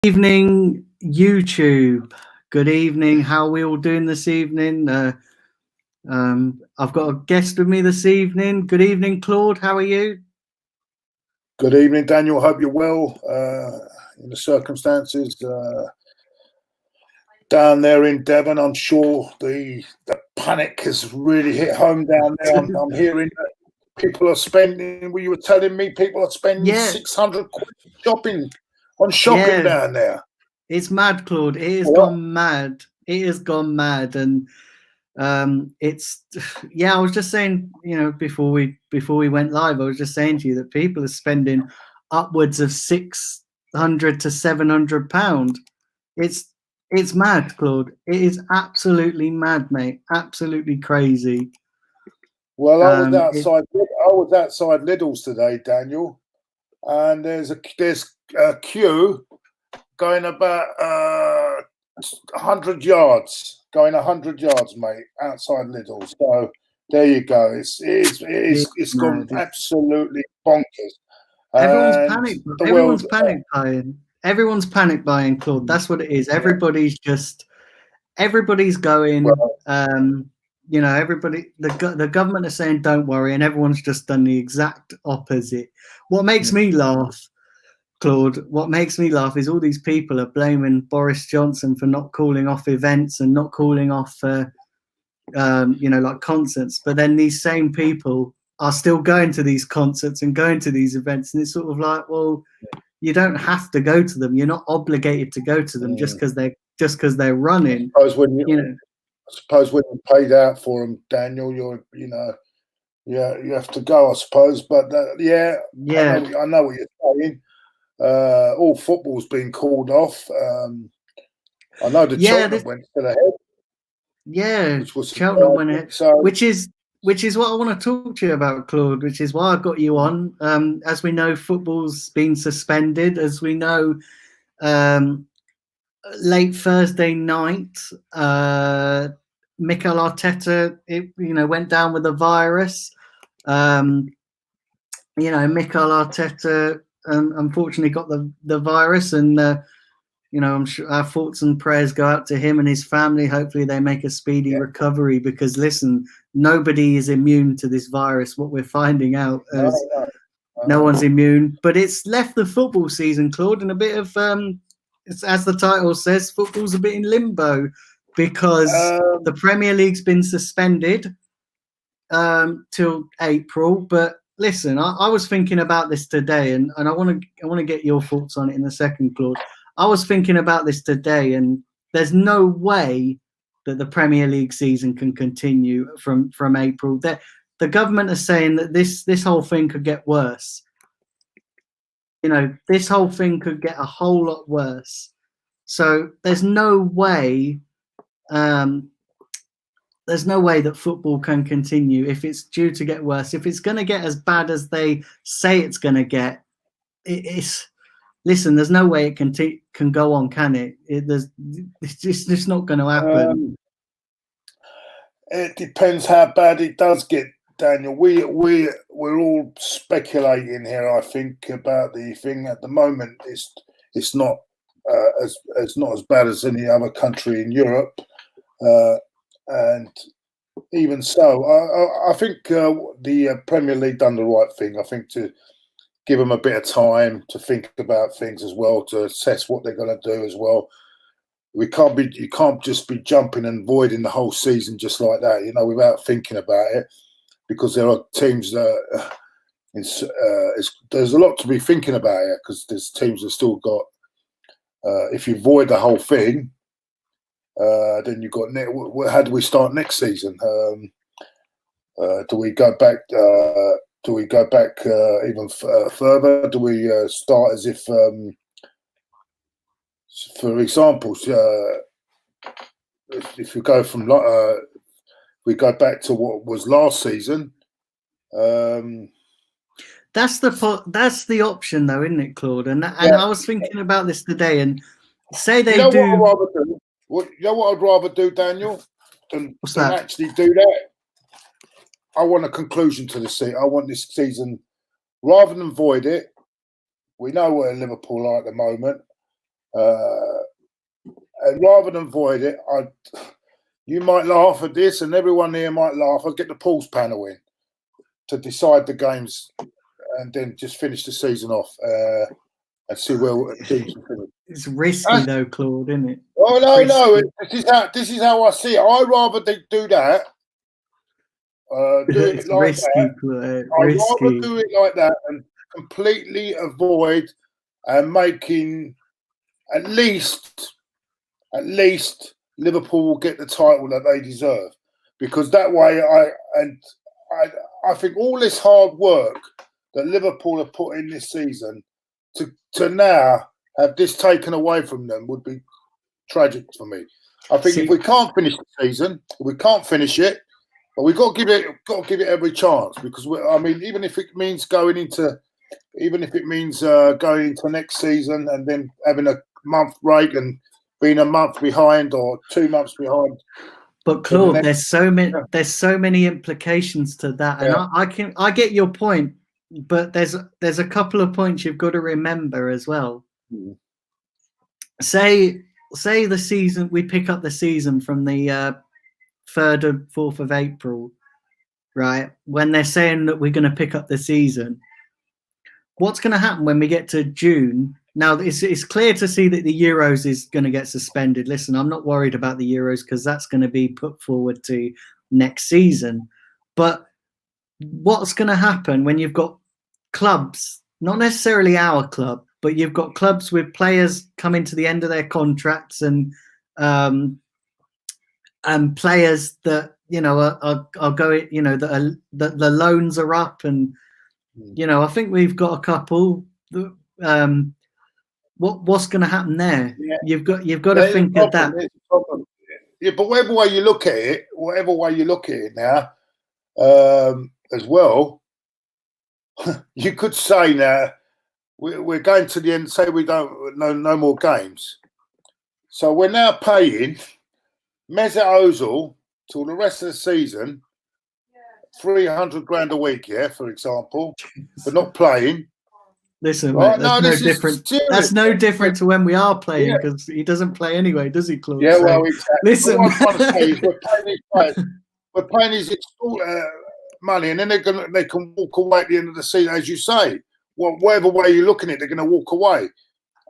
Evening, YouTube. Good evening. How are we all doing this evening? I've got a guest with me this evening. Good evening, Claude. How are you? Good evening, Daniel. Hope you're well in the circumstances down there in Devon. I'm sure the panic has really hit home down there. I'm hearing that people are spending. Well, you were telling me people are spending Yeah, 600 quid shopping yeah. down there. It's mad, Claude. It has What? gone mad. It has gone mad, and it's yeah. I was just saying, before we went live, I was just saying to you that people are spending upwards of £600 to £700. It's it's mad, Claude. It is absolutely mad, mate. Absolutely crazy. Well, I was It, outside. I was outside Lidl's today, Daniel, and there's a queue going about 100 yards, mate, outside Lidl. So there you go. It's gone mad. absolutely bonkers, Everyone's and panic. the Everyone's world. panic buying. Everyone's panic buying, Claude. That's what it is. Yeah, Everybody's going. well, Everybody. The government are saying don't worry, and everyone's just done the exact opposite. What makes me laugh, Claude, what makes me laugh is all these people are blaming Boris Johnson for not calling off events and not calling off, like concerts. But then these same people are still going to these concerts and going to these events. And it's sort of like, well, you don't have to go to them. You're not obligated to go to them just mm. because they're I running, suppose when you know. you paid out for them, Daniel, you have to go. I suppose, but yeah, Yeah. I know what you're saying. All football's been called off. I know the Yeah, Cheltenham went to the head, yeah, which was Cheltenham went surprising. ahead, So which is what I want to talk to you about, Claude. Which is why I got you on. As we know, football's been suspended. As we know, um, late Thursday night, Mikel Arteta, went down with a virus. Um, Mikel Arteta unfortunately got the virus, and I'm sure our thoughts and prayers go out to him and his family. Hopefully, they make a speedy yeah, recovery. Because listen, nobody is immune to this virus. What we're finding out no, is no, no no. one's immune. But it's left the football season, Claude, in a bit of as the title says, football's a bit in limbo because the Um, Premier League's been suspended till April. But listen, I was thinking about this today, and I want to get your thoughts on it in a second, Claude. I was thinking about this today, and there's no way that the Premier League season can continue from April. The government are saying that this whole thing could get worse. This whole thing could get a whole lot worse. So there's no way. Um, there's no way that football can continue if it's due to get worse. If it's going to get as bad as they say it's going to get, it's listen. There's no way it can go on, can it? It's just not going to happen. it depends how bad it does get, Daniel. We're all speculating here. I think about the thing at the moment. It's not as not as bad as any other country in Europe, and even so, I think the Premier League done the right thing. I think to give them a bit of time to think about things as well, to assess what they're going to do as well. You can't just be jumping and voiding the whole season just like that, without thinking about it, because there are teams that there's a lot to be thinking about it, because there's teams that still got. If you void the whole thing, then you've got. How do we start next season? Do we go back? Do we go back even further? Do we start as if, for example, if we go from we go back to what was last season? That's the option, though, isn't it, Claude? And Yeah, I was thinking about this today, and say you they know what do. I'd rather do. You know what I'd rather do, Daniel, What's than that? actually do that. I want a conclusion to the season. I want this season, rather than void it. We know where Liverpool are at the moment. And rather than void it, you might laugh at this, and everyone here might laugh. I'd get the pools panel in to decide the games, and then just finish the season off and see where teams can finish. It's risky though, Claude, isn't it? Oh no! This is how I see it. I'd rather they do that. Do it It's like risky, that. I'd rather do it like that and completely avoid making at least Liverpool will get the title that they deserve, because that way I think all this hard work that Liverpool have put in this season to now have this taken away from them would be tragic for me. I think if we can't finish the season, we can't finish it, but we've got to give it every chance, because even if it means going into next season and then having a month break and being a month behind or 2 months behind. But Claude, there's so many implications to that, and I get your point, but there's a couple of points you've got to remember as well. Mm. Say the season, we pick up the season from the 3rd or 4th of April, right? When they're saying that we're going to pick up the season, what's going to happen when we get to June? Now, it's clear to see that the Euros is going to get suspended. Listen, I'm not worried about the Euros because that's going to be put forward to next season. But what's going to happen when you've got clubs, not necessarily our club, but you've got clubs with players coming to the end of their contracts and players that are going, that the loans are up, and I think we've got a couple. What's going to happen there? Yeah. You've got to think of that. Yeah, but whatever way you look at it now, as well, you could say now we're going to the end. Say we don't no more games, so we're now paying Mesut Ozil till the rest of the season, 300 grand a week, for example, for not playing. Listen, right? Mate, that's no different. That's no different to when we are playing, because he doesn't play anyway, does he, Claude? Yeah, well, exactly. Listen, what I'm trying to say is we're paying his money, and then they can walk away at the end of the season, as you say. Well, whatever way you're looking at it, they're going to walk away,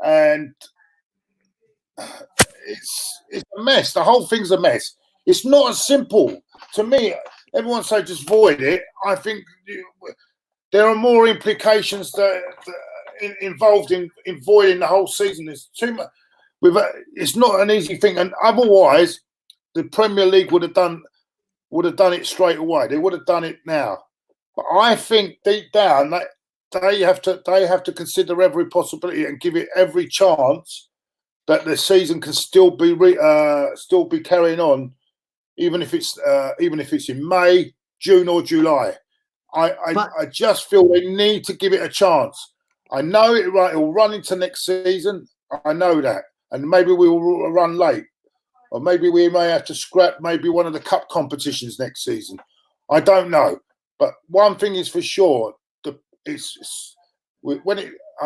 and it's a mess. The whole thing's a mess. It's not as simple to me. Everyone say just void it. I think there are more implications that involved in voiding the whole season. There's too much. It's not an easy thing, and otherwise, the Premier League would have done it straight away. They would have done it now. But I think deep down that they have to consider every possibility and give it every chance that the season can still be carrying on, even if it's in May, June, or July. I just feel they need to give it a chance. I know it will run into next season. I know that, and maybe we will run late, or maybe we may have to scrap maybe one of the cup competitions next season. I don't know, but one thing is for sure: I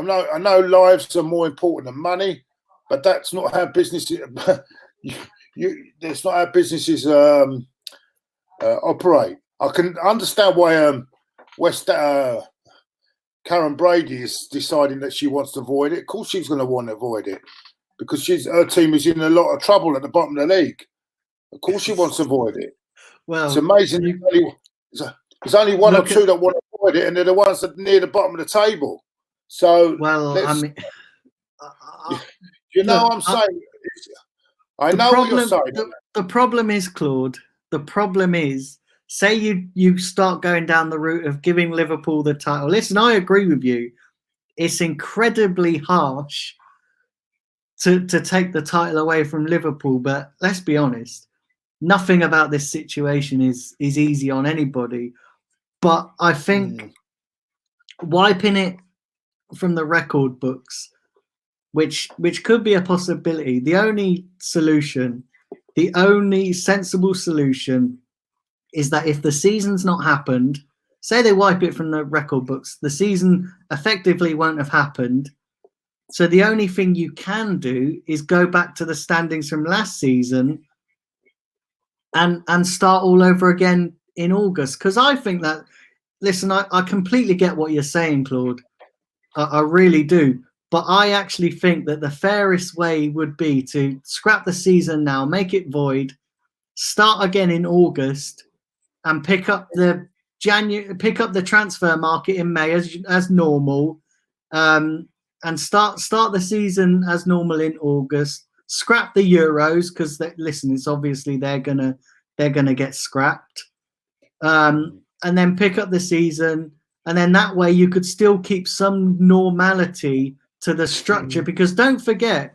know lives are more important than money, but that's not how businesses. That's not how businesses operate. I can understand why Karen Brady is deciding that she wants to void it. Of course, she's going to want to avoid it because her team is in a lot of trouble at the bottom of the league. Of course, she wants to avoid it. Well, it's amazing. There's only one or two that want to avoid it, and they're the ones that are near the bottom of the table. So, I mean, you know what I'm saying? I know what you're saying. The problem is, Claude, the problem is, say you start going down the route of giving Liverpool the title. Listen, I agree with you. It's incredibly harsh to take the title away from Liverpool, but let's be honest, nothing about this situation is easy on anybody. But I think wiping it from the record books, which could be a possibility, the only sensible solution is that if the season's not happened, say they wipe it from the record books, the season effectively won't have happened. So the only thing you can do is go back to the standings from last season and start all over again in August. Because I think that, listen, I completely get what you're saying, Claude. I really do. But I actually think that the fairest way would be to scrap the season now, make it void, start again in August, and pick up the transfer market in May as normal, and start the season as normal in August. Scrap the Euros because listen, it's obviously they're gonna get scrapped, and then pick up the season, and then that way you could still keep some normality to the structure. Because don't forget,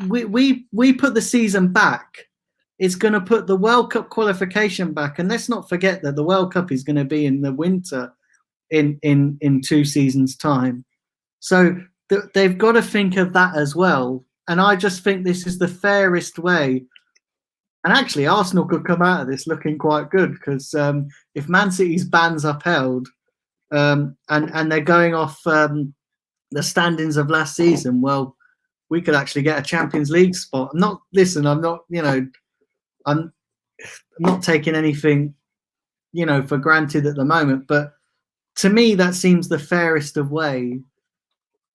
we put the season back. It's going to put the World Cup qualification back, and let's not forget that the World Cup is going to be in the winter in 2 seasons' time. So they've got to think of that as well. And I just think this is the fairest way. And actually, Arsenal could come out of this looking quite good, because if Man City's ban's upheld, and they're going off the standings of last season, well, we could actually get a Champions League spot. I'm not taking anything, for granted at the moment, but to me, that seems the fairest of way.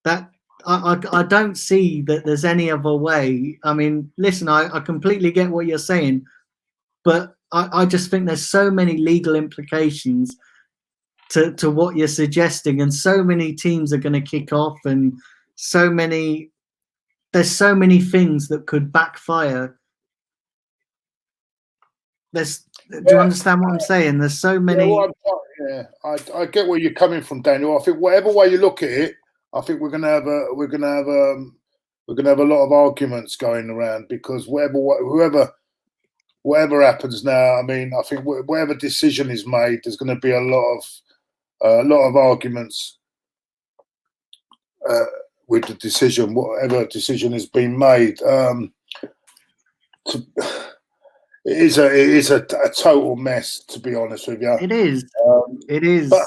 That I don't see that there's any other way. I mean, listen, I completely get what you're saying, but I just think there's so many legal implications to what you're suggesting, and so many teams are going to kick off, and there's so many things that could backfire. Do you understand what I'm saying? There's so many. I get where you're coming from, Daniel. I think whatever way you look at it, I think we're gonna have a lot of arguments going around, because whatever happens now, I mean, I think whatever decision is made, there's going to be a lot of arguments with the decision, whatever decision has been made. It is a total mess, to be honest with you. It is. It is. But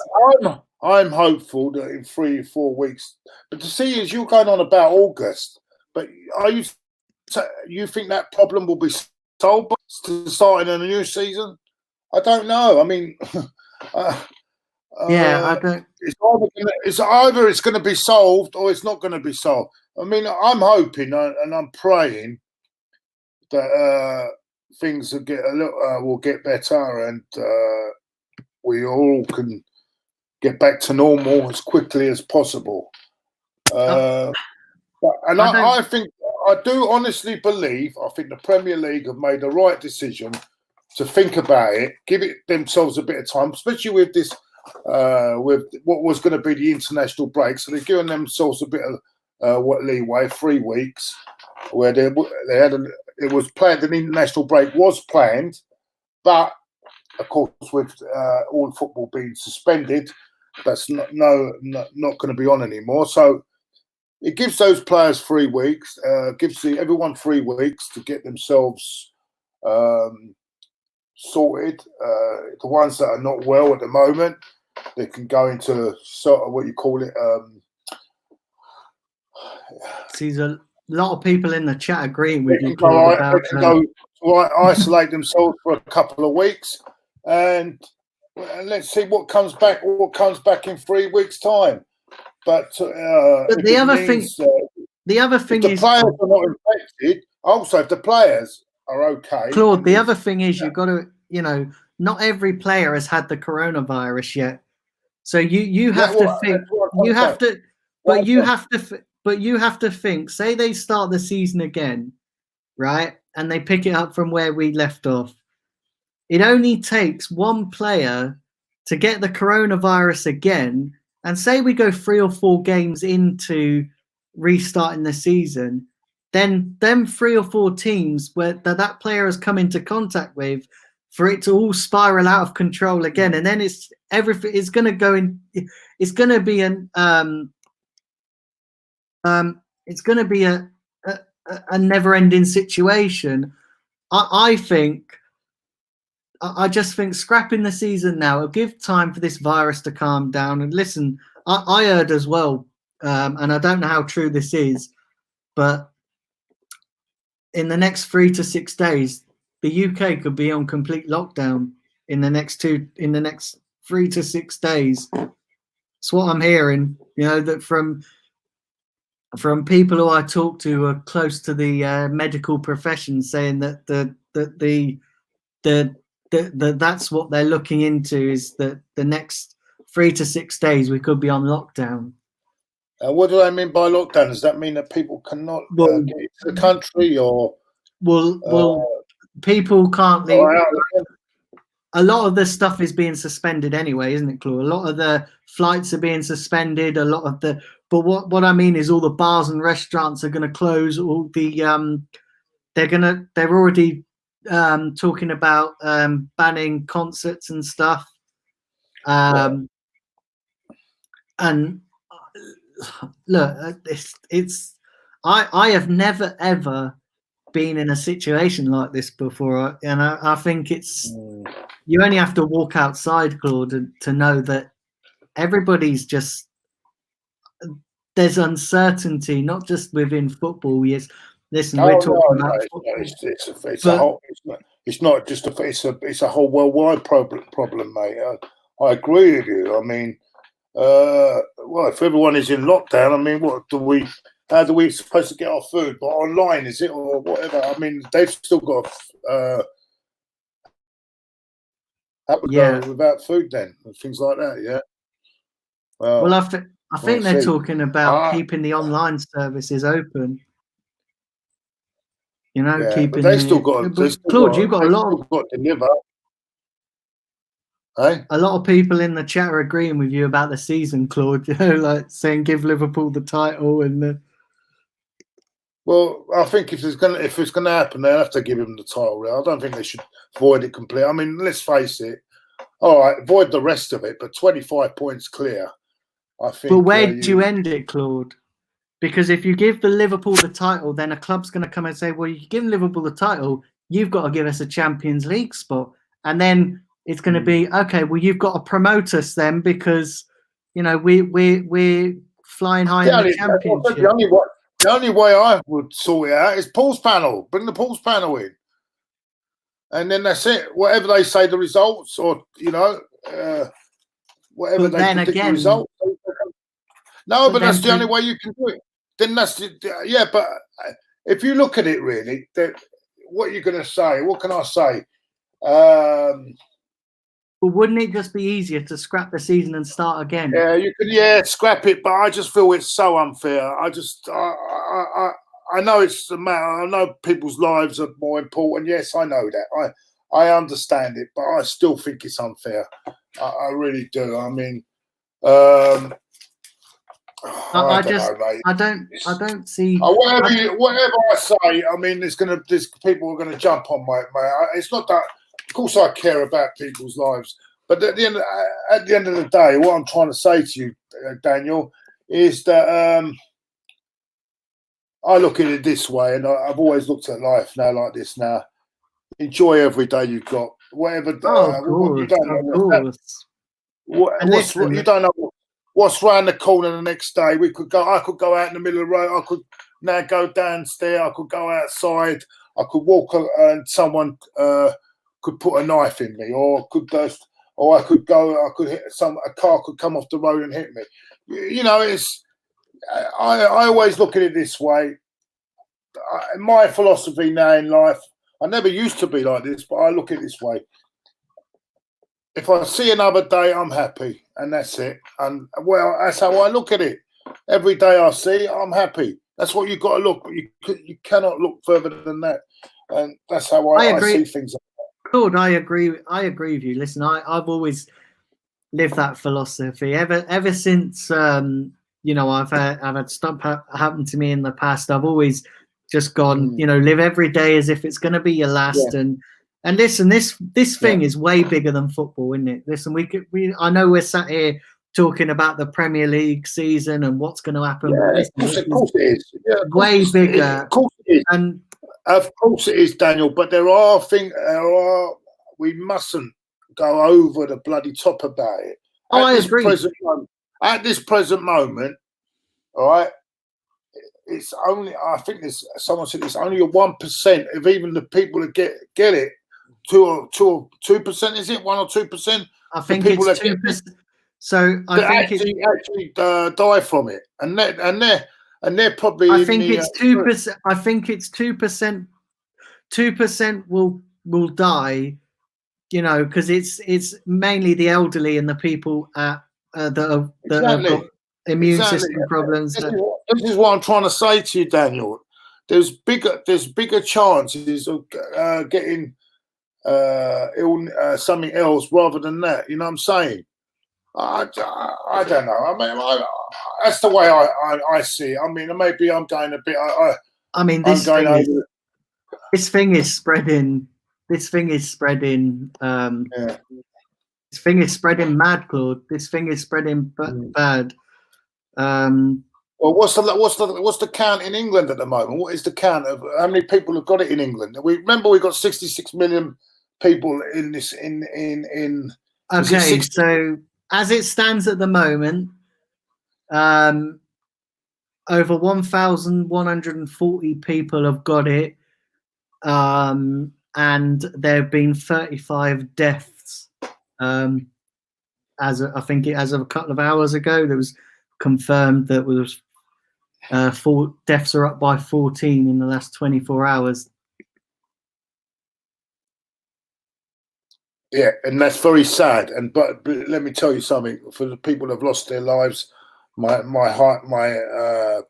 I'm hopeful that in 3-4 weeks. But to see, as you're going on about August, but you think that problem will be solved to starting a new season? I don't know. I mean, I don't. It's either it's going to be solved or it's not going to be solved. I mean, I'm hoping and I'm praying that things will get better, and we all can get back to normal as quickly as possible. I do honestly believe, I think the Premier League have made the right decision to think about it, give it themselves a bit of time, especially with this, with what was going to be the international break. So they're giving themselves a bit of leeway, 3 weeks, where they had it was planned. An international break was planned, but of course, with all football being suspended, that's not going to be on anymore. So it gives those players 3 weeks, gives everyone 3 weeks to get themselves sorted. The ones that are not well at the moment, they can go into sort of what you call it. See, there's a lot of people in the chat agreeing with you. They can go isolate themselves for a couple of weeks, and let's see what comes back. What comes back in 3 weeks' time. But the other thing is, the players are not infected. Also, if the players are okay, Claude, the other thing is you've got to, not every player has had the coronavirus yet. So you have to think. You have to, but you have to. But you have to think, say they start the season again, right? And they pick it up from where we left off. It only takes one player to get the coronavirus again. And say we go 3 or 4 games into restarting the season, then them 3 or 4 teams where that player has come into contact with, for it to all spiral out of control again. And then everything is going to go in. It's going to be it's going to be a never-ending situation. I just think scrapping the season now will give time for this virus to calm down. And listen, I heard as well and I don't know how true this is, but in the next 3 to 6 days, the UK could be on complete lockdown in the next 3 to 6 days. That's what I'm hearing. That from people who I talk to who are close to the medical profession, saying that that's what they're looking into, is that the next 3 to 6 days we could be on lockdown. What do I mean by lockdown? Does that mean that people cannot get into the country, or people can't leave? A lot of the stuff is being suspended anyway, isn't it, Claude? A lot of the flights are being suspended. But what I mean is all the bars and restaurants are going to close. All the they're already talking about banning concerts and stuff. And look, I have never ever been in a situation like this before, and I think it's you only have to walk outside, Claude, to know that everybody's just, there's uncertainty, not just within football. Yes, listen, we're talking about football. It's a whole worldwide problem, mate. I agree with you. I mean, if everyone is in lockdown, I mean, how do we supposed to get our food? But online, is it, or whatever? I mean, they've still got go without food then, and things like that. Yeah. Well, I think they're talking about keeping the online services open. Keeping. But they still got. Claude, you've got a lot. Got to deliver. Hey? A lot of people in the chat are agreeing with you about the season, Claude. Like saying give Liverpool the title and. Well, I think if it's gonna happen, they'll have to give him the title. I don't think they should void it completely. I mean, let's face it. All right, void the rest of it, but 25 points clear. I think. But where do you end it, Claude? Because if you give the Liverpool the title, then a club's going to come and say, "Well, you give Liverpool the title, you've got to give us a Champions League spot," and then it's going to be okay. Well, you've got to promote us then, because we're flying high in the Championship. The only way I would sort it out is pools panel. Bring the pools panel in, and then that's it. Whatever they say the results, or whatever they predict the results. No, but that's the only way you can do it. Then that's but if you look at it really, what you're going to say? What can I say? But wouldn't it just be easier to scrap the season and start again? Yeah, you can. Yeah, scrap it. But I just feel it's so unfair. I know it's the matter. I know people's lives are more important. Yes, I know that. I understand it, but I still think it's unfair. I really do. I mean, I don't see. Whatever I say, I mean, there's people are gonna jump on my. It's not that. Of course, I care about people's lives, but at the end of the day, what I'm trying to say to you, Daniel, is that I look at it this way, and I've always looked at life now like this. Now, enjoy every day you've got. Whatever. You don't know. You don't know what's round the corner the next day. I could go out in the middle of the road. I could now go downstairs. I could go outside. I could walk, and someone could put a knife in me, or I could hit a car could come off the road and hit me. It's. I always look at it this way. My philosophy now in life, I never used to be like this, but I look at it this way. If I see another day, I'm happy, and that's it. And that's how I look at it. Every day I see, I'm happy. That's what you've got to look. But you cannot look further than that. And that's how I see things. Claude, I agree with you. Listen, I've always lived that philosophy ever since I've had stuff happen to me in the past. I've always just gone, live every day as if it's going to be your last. Yeah. And listen, this thing is way bigger than football, isn't it? Listen, I know we're sat here talking about the Premier League season and what's going to happen. Yeah, listen, of course it is. Yeah, way bigger. Of course it is. And of course it is, Daniel. But there are things. We mustn't go over the bloody top about it. I agree. At this present moment, all right, it's only, I think there's someone said it's only a 1% of even the people that get it. 2%, is it 1 or 2%? I think it's 2%. So I think actually die from it, and they're probably. I think it's 2%. I think it's 2%. 2% will die. You know, because it's mainly the elderly and the people that have got immune system problems. This is what I'm trying to say to you, Daniel. There's bigger chances of getting something else rather than that. You know what I'm saying? I don't know. I mean, that's the way I see it. I mean, maybe I'm going a bit. I mean, this thing is spreading. This thing is spreading. This thing is spreading mad, Claude. This thing is spreading bad. Well, what's the count in England at the moment? What is the count of how many people have got it in England? We've got 66 million people in this. Okay, so as it stands at the moment, over 1,140 people have got it. And there have been 35 deaths. As of a couple of hours ago, there was confirmed that was 4 deaths are up by 14 in the last 24 hours. Yeah, and that's very sad. But let me tell you something: for the people that have lost their lives, my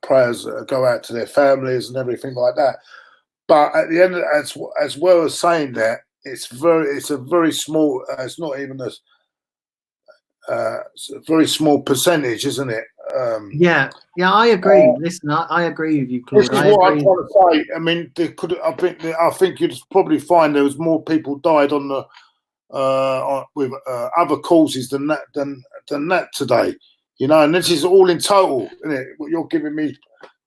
prayers go out to their families and everything like that. But at the end, as well as saying that, it's a very small. It's not even it's a very small percentage, isn't it? Yeah, I agree. Listen, I agree with you, Claude. This is what I'm trying to say. I mean, I think you'd probably find there was more people died on the with other causes than that today. You know, and this is all in total, isn't it? You're giving me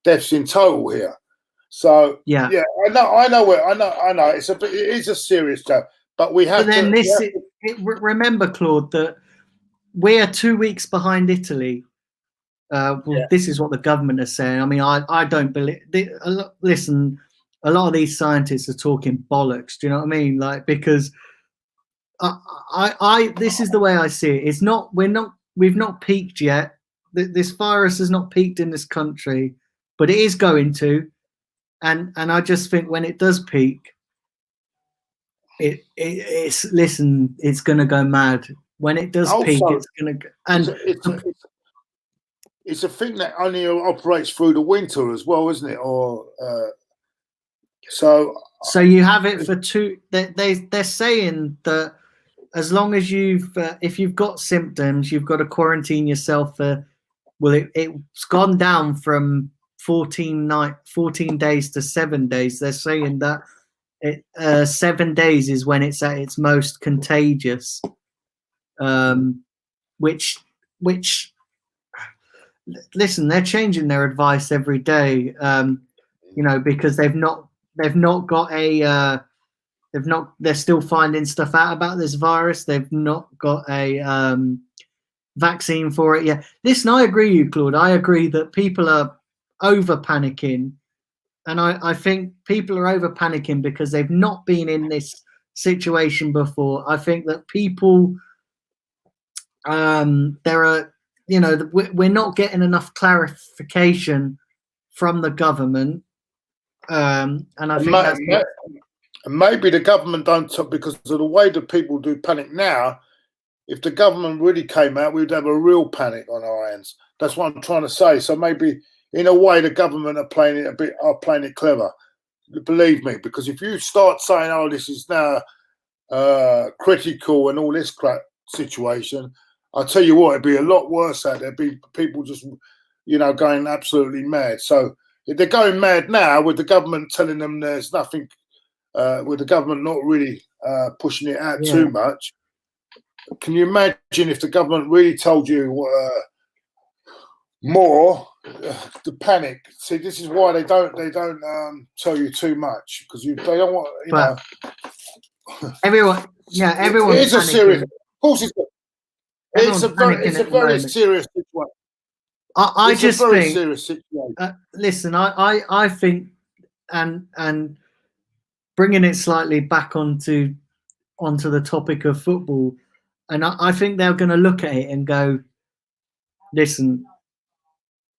deaths in total here. So yeah, I know. It is a serious job, but we have. But then remember, Claude, that we are 2 weeks behind Italy. This is what the government is saying. I mean, I don't believe. Listen, a lot of these scientists are talking bollocks. Do you know what I mean? Like, because this is the way I see it. It's not. We've not peaked yet. This virus has not peaked in this country, but it is going to. And I just think when it does peak, it's going to go mad. When it does peak, it's going to. And it's a thing that only operates through the winter as well, isn't it? Or so you have it for 2. They're saying that as long as if you've got symptoms, you've got to quarantine yourself for. Well, it's gone down from 14 days to 7 days. They're saying that 7 days is when it's at its most contagious. Which listen, they're changing their advice every day. You know, because they've not got they're still finding stuff out about this virus. They've not got a vaccine for it yet. Listen, I agree with you, Claude. I agree that people are over panicking, and I think people are over panicking because they've not been in this situation before. I think that people there are, you know, we're not getting enough clarification from the government, and I think that's maybe the government don't, because of the way that people do panic now. If the government really came out, we'd have a real panic on our hands. That's what I'm trying to say. So maybe, in a way, the government are playing it clever. Believe me, because if you start saying, "Oh, this is now critical" and all this crap situation, I'll tell you what, it'd be a lot worse. There'd be people just, you know, going absolutely mad. So if they're going mad now, with the government telling them there's nothing, with the government not really pushing it out too much. Can you imagine if the government really told you more? The panic. See, this is why they don't tell you too much, because they don't want, you know. Everyone. It's a serious. Of course, it's a very serious situation. I just a very think. serious situation. Listen, I think, and bringing it slightly back onto the topic of football, and I think they're going to look at it and go, listen,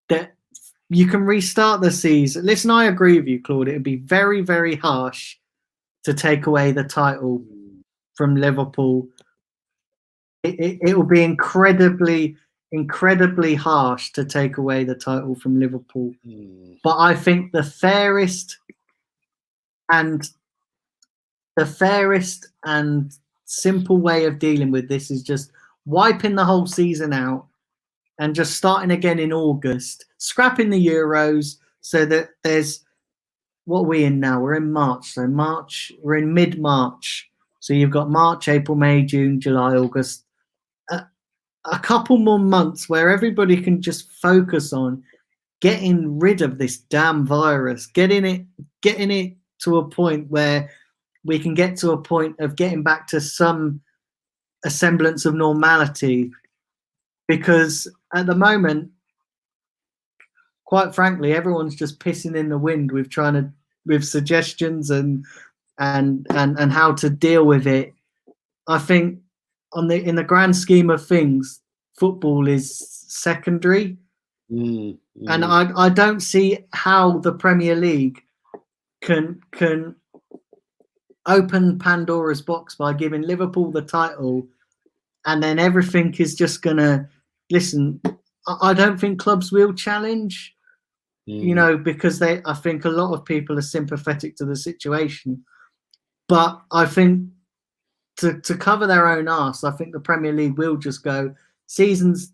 that you can restart the season. Listen, I agree with you, Claude. It would be very, very harsh to take away the title from Liverpool. It will be incredibly, incredibly harsh to take away the title from Liverpool. But I think the fairest and simple way of dealing with this is just wiping the whole season out and just starting again in August, scrapping the Euros so that there's what are we in now? We're in March. So we're in mid-March. So you've got March, April, May, June, July, August. A couple more months where everybody can just focus on getting rid of this damn virus, getting it to a point where we can get to a point of getting back to a semblance of normality. Because at the moment, quite frankly, everyone's just pissing in the wind with suggestions and how to deal with it. I think in the grand scheme of things, football is secondary. And I don't see how the Premier League can open Pandora's box by giving Liverpool the title, and then everything is just gonna listen. I don't think clubs will challenge, because I think a lot of people are sympathetic to the situation. But I think to cover their own arse, I think the Premier League will just go this season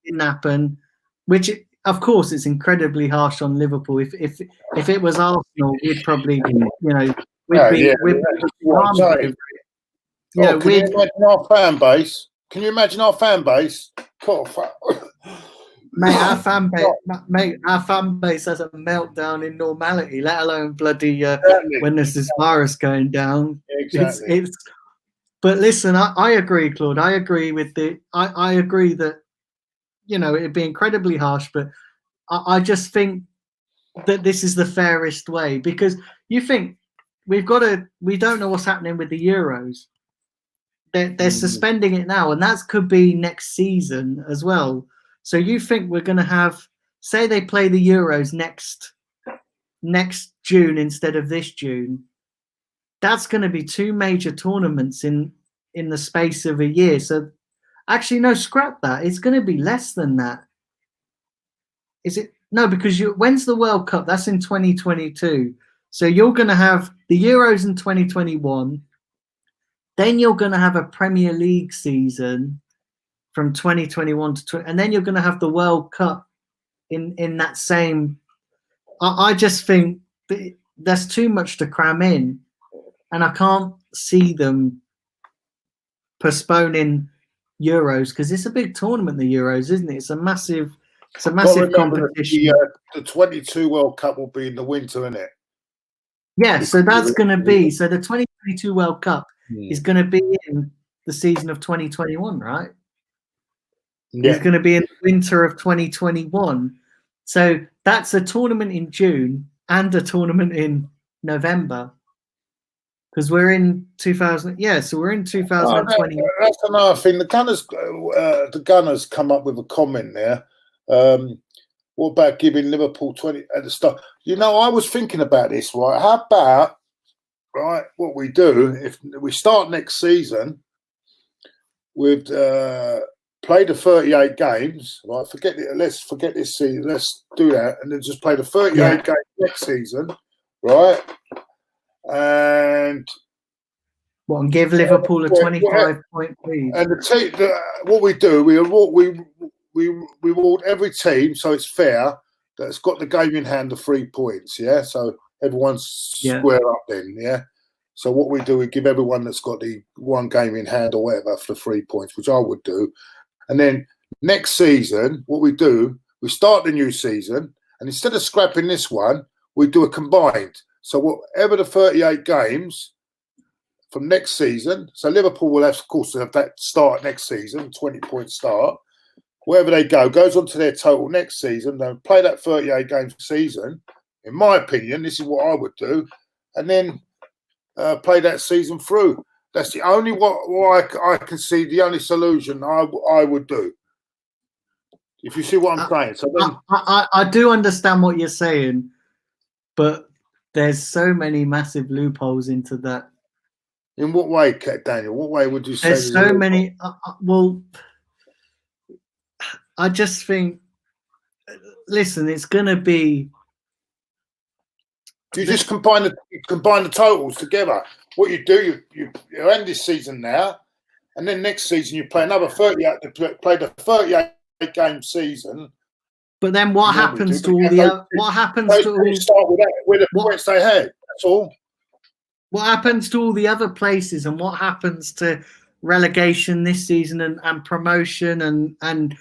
didn't happen, which of course it's incredibly harsh on Liverpool. If it was Arsenal, we'd probably can you imagine our fan base? Can you imagine our fan base? Mate, our fan base has a meltdown in normality, let alone bloody when there's this virus going down. Exactly. But listen, I agree, Claude. I agree with I agree that it'd be incredibly harsh, but I just think that this is the fairest way, because you think we don't know what's happening with the Euros. They're suspending it now, and that could be next season as well. So you think we're going to have, say they play the Euros next June instead of this June, that's going to be 2 major tournaments in the space of a year. So actually, no, scrap that. It's going to be less than that. Is it? No, because when's the World Cup? That's in 2022. So you're going to have the Euros in 2021. Then you're going to have a Premier League season from 2021 to and then you're going to have the World Cup in that same. I just think that's too much to cram in, and I can't see them postponing Euros because it's a big tournament. The Euros, isn't it? It's a massive competition. The 22 World Cup will be in the winter, isn't it? Yeah, so that's going to be the 2022 World Cup is going to be in the season of 2021, right? Yeah. It's going to be in the winter of 2021. So that's a tournament in June and a tournament in November. Because we're in 2000. Yeah, so we're in 2020. That's another thing. The Gunners come up with a comment there. What about giving Liverpool 20 at the start? I was thinking about this, right? How about, right, what we do if we start next season with play the 38 games, right? Let's forget this season. Let's do that, and then just play the 38 games next season, right? And give Liverpool a 25-point lead. And what we do, we reward every team, so it's fair, that's got the game in hand of 3 points, yeah? So everyone's square up then, yeah? So what we do, we give everyone that's got the 1 game in hand or whatever for 3 points, which I would do. And then next season, what we do, we start the new season, and instead of scrapping this one, we do a combined. So whatever the 38 games from next season, so Liverpool will have, of course, have that start next season, 20-point start. wherever they go, goes on to their total next season. They'll play that 38 game season. In my opinion, this is what I would do, and then play that season through. That's the only what I can see. The only solution I would do. If you see what I'm saying. So then, I do understand what you're saying, but there's so many massive loopholes into that. In what way, Daniel? What way would you say? There's so many. Well, I just think. Listen, it's going to be. You just combine the totals together. What you do, you end this season now, and then next season you play another 38. Play the 38 game season. But then what happens to all the? What happens to all? Start with that, with the points they had. That's all. What happens to all the other places, and what happens to relegation this season and promotion and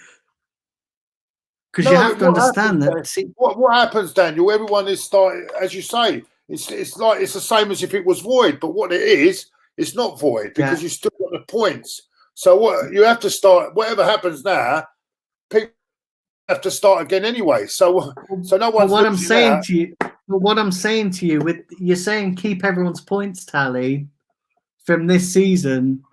because you have to understand that. What happens, Daniel? Everyone is starting, as you say. It's like it's the same as if it was void, but what it is, it's not void because you still got the points. So what you have to start. Whatever happens now, people have to start again anyway. So no one's. What I'm saying to you, with you're saying keep everyone's points tally from this season.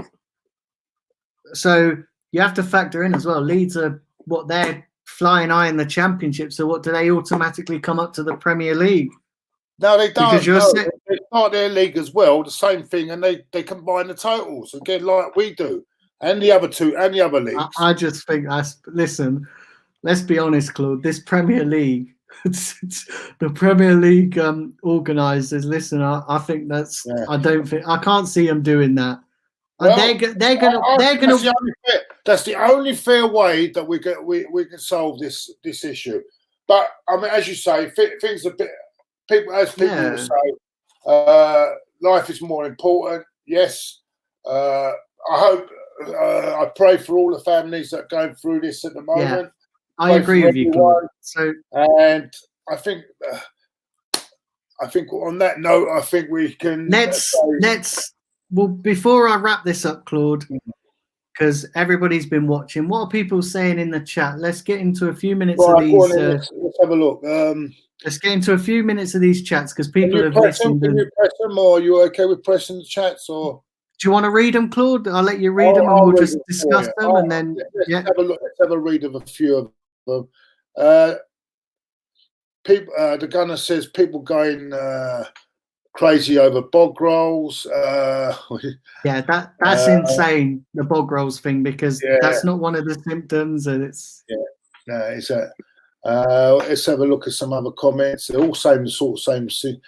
So you have to factor in as well. Leeds are what they're flying high in the Championship. So what do they automatically come up to the Premier League? No, they don't. They start their league as well, the same thing, and they combine the totals again, like we do, and the other two, and the other leagues. I just think listen. Let's be honest, Claude. This Premier League, the Premier League organisers. Listen, I think that's. Yeah. I can't see them doing that. Well, they're gonna. That's the only fair way that we can solve this issue. But I mean, as you say, things a bit. People will say, life is more important. Yes, I hope. I pray for all the families that are going through this at the moment. Yeah, I agree with you, Claude. So, and I think on that note, I think we can. Well, before I wrap this up, Claude, because everybody's been watching. What are people saying in the chat? Let's get into a few minutes of these. Let's have a look. Let's get into a few minutes of these chats because people have listened. Can you press them, or are you okay with pressing the chats? Or do you want to read them, Claude? I'll let you read them, and we'll just discuss them, and then let's have a look. Let's have a read of a few of them. People, the gunner says people going crazy over bog rolls. Yeah, that's insane. The bog rolls thing, because that's not one of the symptoms, and it's it's a. Let's have a look at some other comments. They're all same thing.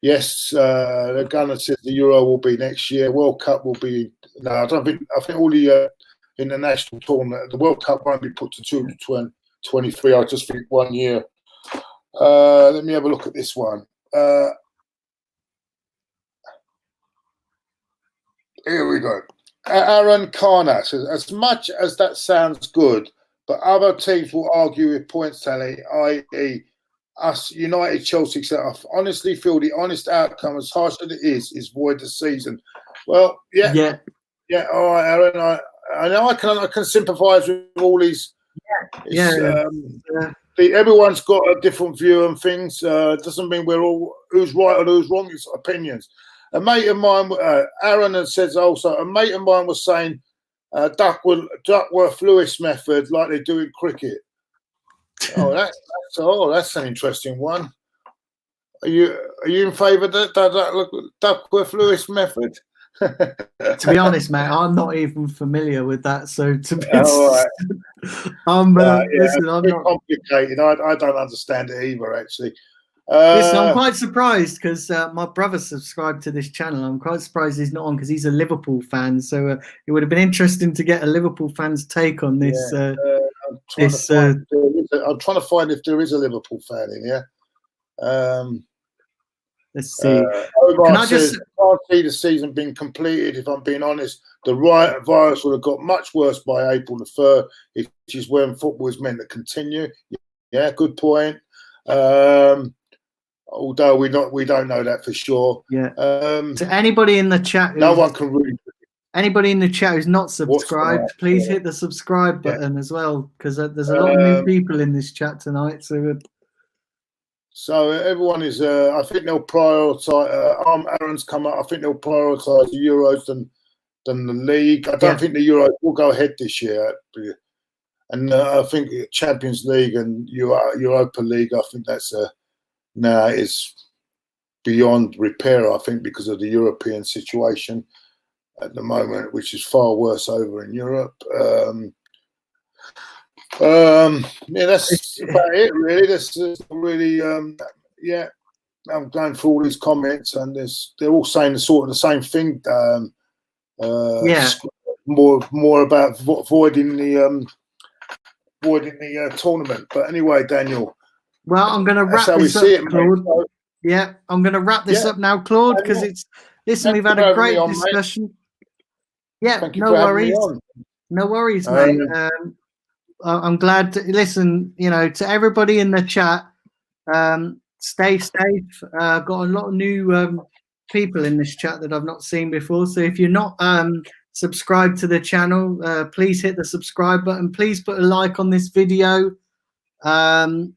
Yes, the gunner says the Euro will be next year. World Cup will be. No, I don't think. I think all the international tournament, the World Cup won't be put to 2023. I just think 1 year. Let me have a look at this one. Here we go. Aaron Carna says, as much as that sounds good, but other teams will argue with points tally, i.e. us, United, Chelsea, etc. I honestly feel the honest outcome, as harsh as it is void the season. Well, yeah. All right, Aaron. I know I can sympathise with all these. Everyone's got a different view on things. Doesn't mean we're all who's right or who's wrong. It's opinions. A mate of mine, Aaron, says also, a mate of mine was saying Duckworth-Lewis method, like they do in cricket. That's an interesting one. Are you in favour of that Duckworth-Lewis method? To be honest, mate, I'm not even familiar with that. So to be listen, I'm not complicated. I don't understand it either, actually. Listen, I'm quite surprised because my brother subscribed to this channel. I'm quite surprised he's not on because he's a Liverpool fan. So it would have been interesting to get a Liverpool fan's take on this. I'm trying to find if there is a Liverpool fan in here. Let's see. Can't see the season being completed. If I'm being honest, the virus would have got much worse by April the 3rd, which is when football is meant to continue. Yeah, good point. Although we don't know that for sure. Yeah. To anybody in the chat, no one can really. Anybody in the chat who's not What's going subscribed, please hit the subscribe Yeah. button as well, because there's a lot of new people in this chat tonight. So everyone is. I think they'll prioritise. Aaron's come up. I think they'll prioritise the Euros than the league. I don't think the Euros will go ahead this year. And I think Champions League and Europa League. I think that's now is beyond repair. I think because of the European situation at the moment, which is far worse over in Europe. Yeah, that's about it, really. That's really, yeah. I'm going through all these comments, and they're all saying the same thing. More about voiding the tournament. But anyway, Daniel. Well, I'm going to wrap this up, Claude. Yeah, I'm going to wrap this up now, Claude, because listen, we've had a great discussion. Yeah, no worries. No worries, mate. I'm glad to listen, to everybody in the chat. Stay safe. I've got a lot of new people in this chat that I've not seen before. So if you're not subscribed to the channel, please hit the subscribe button. Please put a like on this video and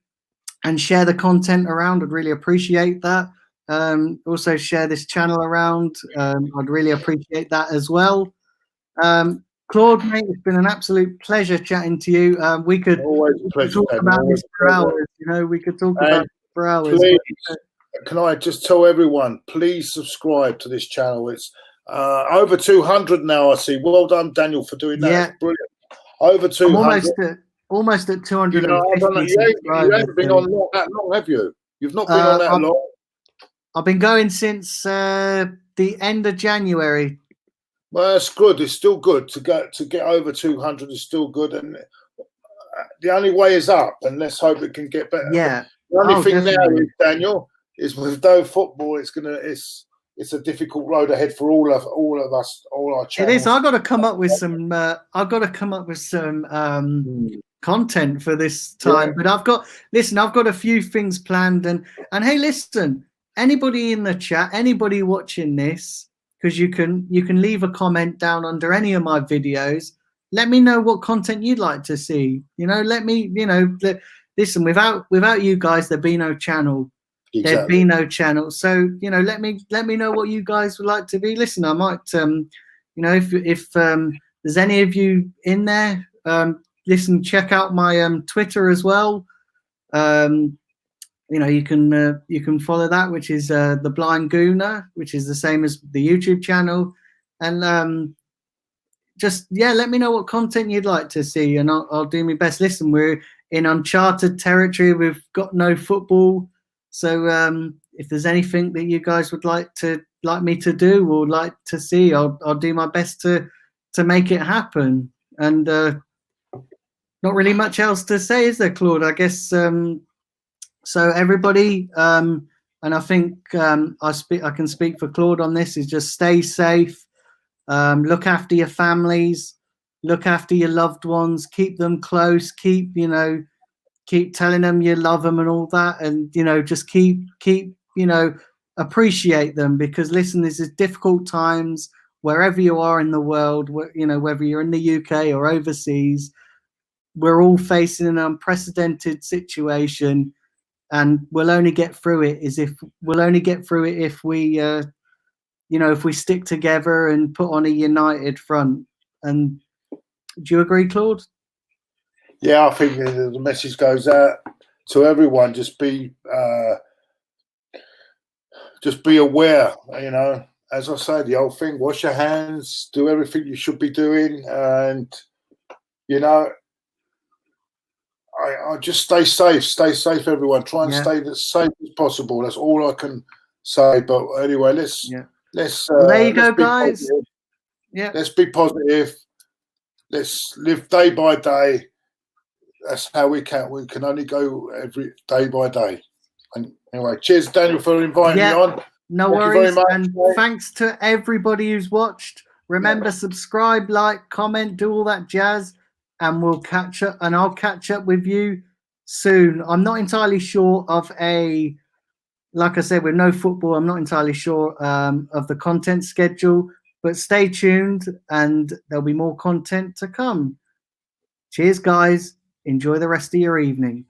share the content around. I'd really appreciate that. Also share this channel around. I'd really appreciate that as well. Claude, mate, it's been an absolute pleasure chatting to you. We could talk about this for hours. We could talk about it for hours. Please, can I just tell everyone, please subscribe to this channel. It's over 200 now, I see. Well done, Daniel, for doing that. Yeah. It's brilliant. Over 200. Almost at 250. You haven't been on that long, have you? You've not been on that long. I've been going since the end of January. Well, that's good. It's still good to get over 200. Is still good, and the only way is up. And let's hope it can get better. Yeah. The only thing now, Daniel, is with no football, it's a difficult road ahead for all of us, all our channels. It is. I've got to come up with some. Content for this time, but I've got a few things planned, and hey, listen, anybody in the chat, anybody watching this. Because you can leave a comment down under any of my videos. Let me know what content you'd like to see. Let me, listen, without you guys, there'd be no channel. Exactly. There'd be no channel. So, let me know what you guys would like to be. Listen, I might, if there's any of you in there, listen, check out my Twitter as well. You can follow that, which is the Blind Gooner, which is the same as the YouTube channel, and let me know what content you'd like to see, and I'll do my best. Listen, we're in uncharted territory. We've got no football, so if there's anything that you guys would like me to do or like to see, I'll do my best to make it happen. And not really much else to say, is there, Claude? I guess. So everybody, and I think I can speak for Claude on this, is just stay safe, look after your families, look after your loved ones, keep them close, keep telling them you love them and all that, and just keep appreciate them, because listen, this is difficult times wherever you are in the world, whether you're in the UK or overseas, we're all facing an unprecedented situation. And we'll only get through it if we, if we stick together and put on a united front. And do you agree, Claude? Yeah, I think the message goes out to everyone. Just be aware. As I say, the old thing: wash your hands, do everything you should be doing, and I just stay safe, everyone. Try and stay as safe as possible. That's all I can say. But anyway, let's there you go, guys. Positive. Yeah, let's be positive. Let's live day by day. That's how we can. We can only go every day by day. And anyway, cheers, Daniel, for inviting me on. No worries. And thanks to everybody who's watched. Remember, subscribe, like, comment, do all that jazz. And we'll catch up, and I'll catch up with you soon. I'm not entirely sure of like I said, with no football, I'm not entirely sure of the content schedule. But stay tuned, and there'll be more content to come. Cheers, guys. Enjoy the rest of your evening.